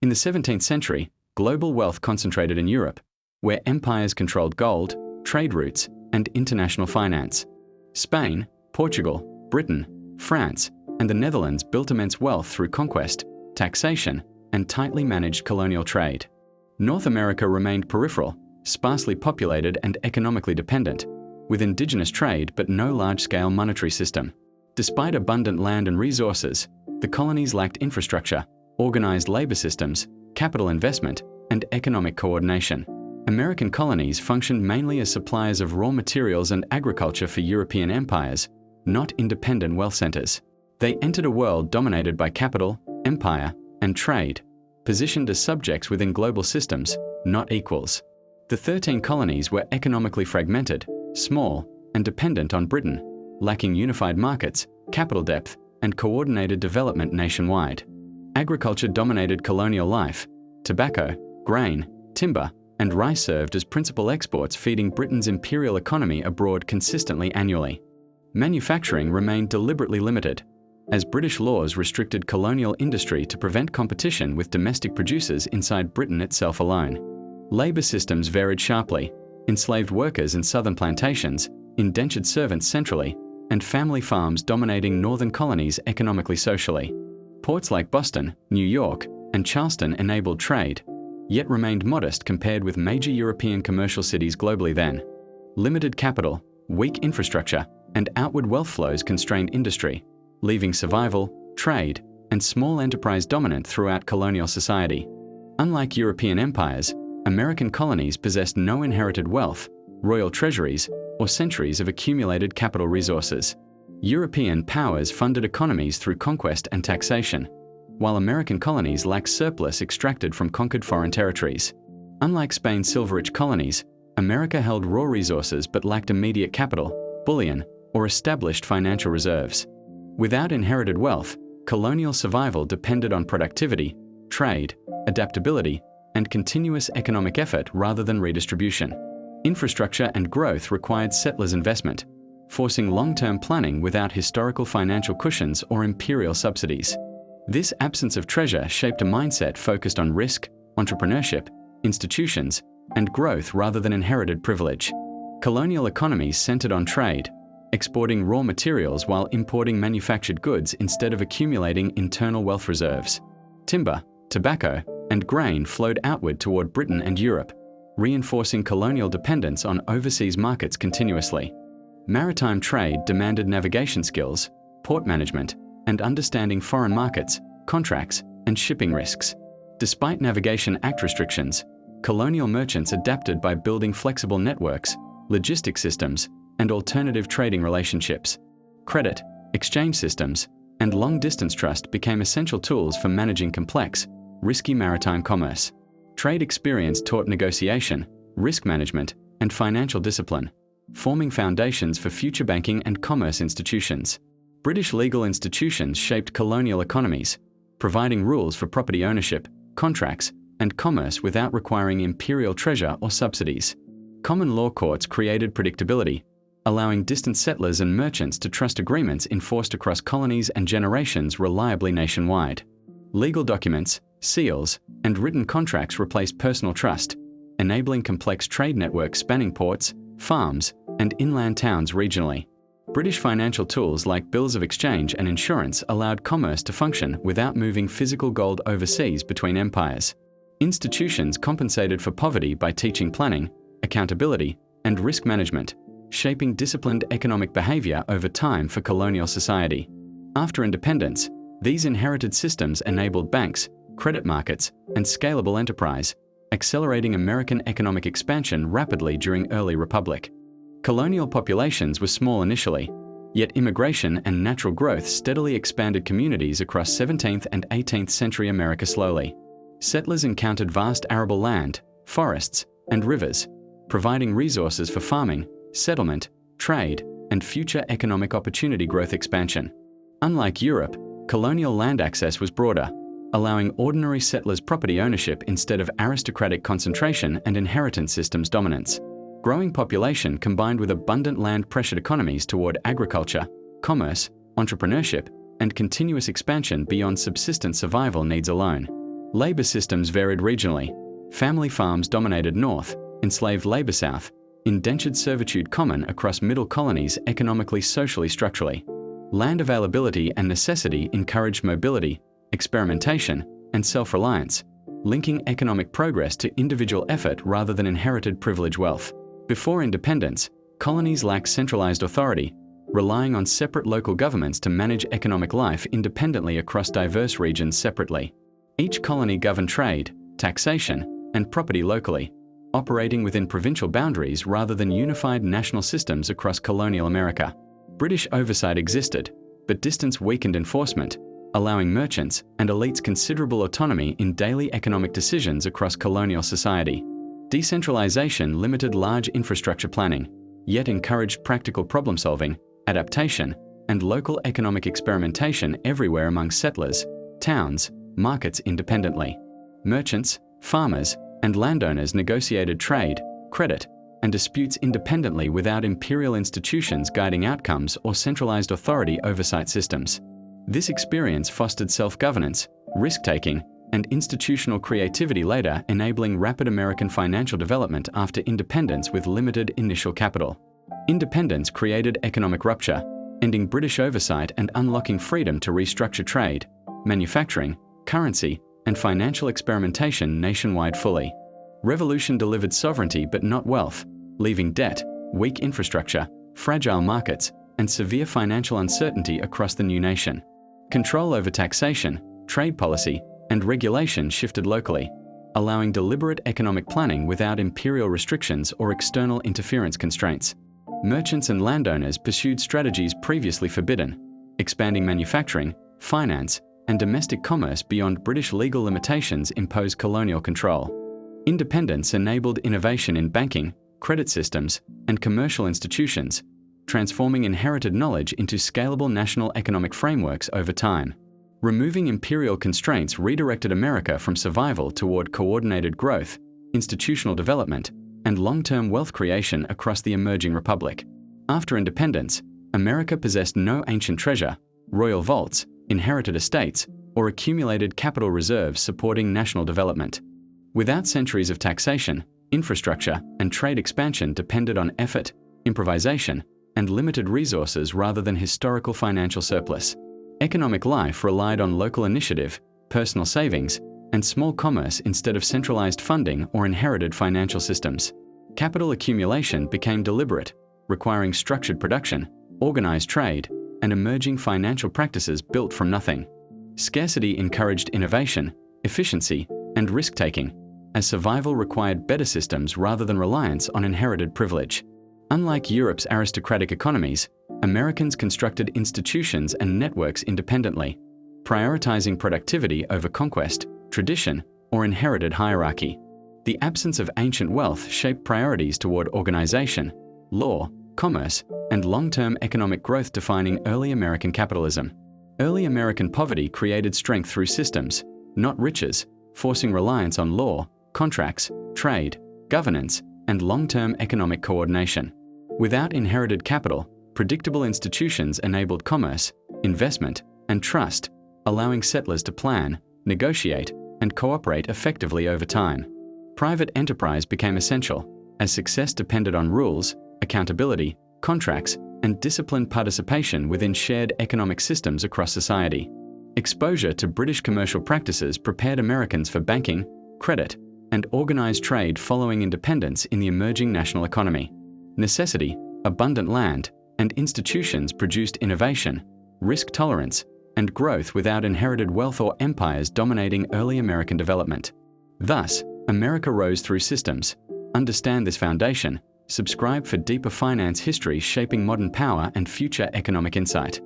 In the 17th century, global wealth concentrated in Europe, where empires controlled gold, trade routes, and international finance. Spain, Portugal, Britain, France, and the Netherlands built immense wealth through conquest, taxation, and tightly managed colonial trade. North America remained peripheral, sparsely populated and economically dependent, with indigenous trade but no large-scale monetary system. Despite abundant land and resources, the colonies lacked infrastructure, organized labor systems, capital investment, and economic coordination. American colonies functioned mainly as suppliers of raw materials and agriculture for European empires, not independent wealth centers. They entered a world dominated by capital, empire, and trade, positioned as subjects within global systems, not equals. The 13 colonies were economically fragmented, small, and dependent on Britain, lacking unified markets, capital depth, and coordinated development nationwide. Agriculture dominated colonial life. Tobacco, grain, timber, and rice served as principal exports, feeding Britain's imperial economy abroad consistently annually. Manufacturing remained deliberately limited, as British laws restricted colonial industry to prevent competition with domestic producers inside Britain itself alone. Labor systems varied sharply: enslaved workers in southern plantations, indentured servants centrally, and family farms dominating northern colonies economically socially. Ports like Boston, New York, and Charleston enabled trade, yet remained modest compared with major European commercial cities globally then. Limited capital, weak infrastructure, and outward wealth flows constrained industry, leaving survival, trade, and small enterprise dominant throughout colonial society. Unlike European empires, American colonies possessed no inherited wealth, royal treasuries, or centuries of accumulated capital resources. European powers funded economies through conquest and taxation, while American colonies lacked surplus extracted from conquered foreign territories. Unlike Spain's silver-rich colonies, America held raw resources but lacked immediate capital, bullion, or established financial reserves. Without inherited wealth, colonial survival depended on productivity, trade, adaptability, and continuous economic effort rather than redistribution. Infrastructure and growth required settlers' investment, forcing long-term planning without historical financial cushions or imperial subsidies. This absence of treasure shaped a mindset focused on risk, entrepreneurship, institutions, and growth rather than inherited privilege. Colonial economies centered on trade, exporting raw materials while importing manufactured goods instead of accumulating internal wealth reserves. Timber, tobacco, and grain flowed outward toward Britain and Europe, reinforcing colonial dependence on overseas markets continuously. Maritime trade demanded navigation skills, port management, and understanding foreign markets, contracts, and shipping risks. Despite Navigation Act restrictions, colonial merchants adapted by building flexible networks, logistic systems, and alternative trading relationships. Credit, exchange systems, and long-distance trust became essential tools for managing complex, risky maritime commerce. Trade experience taught negotiation, risk management, and financial discipline, forming foundations for future banking and commerce institutions. British legal institutions shaped colonial economies, providing rules for property ownership, contracts, and commerce without requiring imperial treasure or subsidies. Common law courts created predictability, allowing distant settlers and merchants to trust agreements enforced across colonies and generations reliably nationwide. Legal documents, seals, and written contracts replaced personal trust, enabling complex trade networks spanning ports, farms, and inland towns regionally. British financial tools like bills of exchange and insurance allowed commerce to function without moving physical gold overseas between empires. Institutions compensated for poverty by teaching planning, accountability, and risk management, shaping disciplined economic behavior over time for colonial society. After independence, these inherited systems enabled banks, credit markets, and scalable enterprise, accelerating American economic expansion rapidly during early republic. Colonial populations were small initially, yet immigration and natural growth steadily expanded communities across 17th and 18th century America slowly. Settlers encountered vast arable land, forests, and rivers, providing resources for farming, settlement, trade, and future economic opportunity growth expansion. Unlike Europe, colonial land access was broader, allowing ordinary settlers property ownership instead of aristocratic concentration and inheritance systems dominance. Growing population combined with abundant land pressured economies toward agriculture, commerce, entrepreneurship, and continuous expansion beyond subsistence survival needs alone. Labor systems varied regionally. Family farms dominated north, enslaved labor south, indentured servitude common across middle colonies economically, socially, structurally. Land availability and necessity encouraged mobility, experimentation, and self-reliance, linking economic progress to individual effort rather than inherited privilege wealth. Before independence, colonies lacked centralized authority, relying on separate local governments to manage economic life independently across diverse regions separately. Each colony governed trade, taxation, and property locally, operating within provincial boundaries rather than unified national systems across colonial America. British oversight existed, but distance weakened enforcement, allowing merchants and elites considerable autonomy in daily economic decisions across colonial society. Decentralization limited large infrastructure planning, yet encouraged practical problem-solving, adaptation, and local economic experimentation everywhere among settlers, towns, markets independently. Merchants, farmers, and landowners negotiated trade, credit, and disputes independently without imperial institutions guiding outcomes or centralized authority oversight systems. This experience fostered self-governance, risk-taking, and institutional creativity, later enabling rapid American financial development after independence with limited initial capital. Independence created economic rupture, ending British oversight and unlocking freedom to restructure trade, manufacturing, currency, and financial experimentation nationwide fully. Revolution delivered sovereignty but not wealth, leaving debt, weak infrastructure, fragile markets, and severe financial uncertainty across the new nation. Control over taxation, trade policy, and regulation shifted locally, allowing deliberate economic planning without imperial restrictions or external interference constraints. Merchants and landowners pursued strategies previously forbidden, expanding manufacturing, finance, and domestic commerce beyond British legal limitations imposed colonial control. Independence enabled innovation in banking, credit systems, and commercial institutions, transforming inherited knowledge into scalable national economic frameworks over time. Removing imperial constraints redirected America from survival toward coordinated growth, institutional development, and long-term wealth creation across the emerging republic. After independence, America possessed no ancient treasure, royal vaults, inherited estates, or accumulated capital reserves supporting national development. Without centuries of taxation, infrastructure, and trade expansion depended on effort, improvisation, and limited resources rather than historical financial surplus. Economic life relied on local initiative, personal savings, and small commerce instead of centralized funding or inherited financial systems. Capital accumulation became deliberate, requiring structured production, organized trade, and emerging financial practices built from nothing. Scarcity encouraged innovation, efficiency, and risk-taking, as survival required better systems rather than reliance on inherited privilege. Unlike Europe's aristocratic economies, Americans constructed institutions and networks independently, prioritizing productivity over conquest, tradition, or inherited hierarchy. The absence of ancient wealth shaped priorities toward organization, law, commerce, and long-term economic growth, defining early American capitalism. Early American poverty created strength through systems, not riches, forcing reliance on law, contracts, trade, governance, and long-term economic coordination. Without inherited capital, predictable institutions enabled commerce, investment, and trust, allowing settlers to plan, negotiate, and cooperate effectively over time. Private enterprise became essential, as success depended on rules, accountability, contracts, and disciplined participation within shared economic systems across society. Exposure to British commercial practices prepared Americans for banking, credit, and organized trade following independence in the emerging national economy. Necessity, abundant land, and institutions produced innovation, risk tolerance, and growth without inherited wealth or empires dominating early American development. Thus, America rose through systems. Understand this foundation. Subscribe for deeper finance history shaping modern power and future economic insight.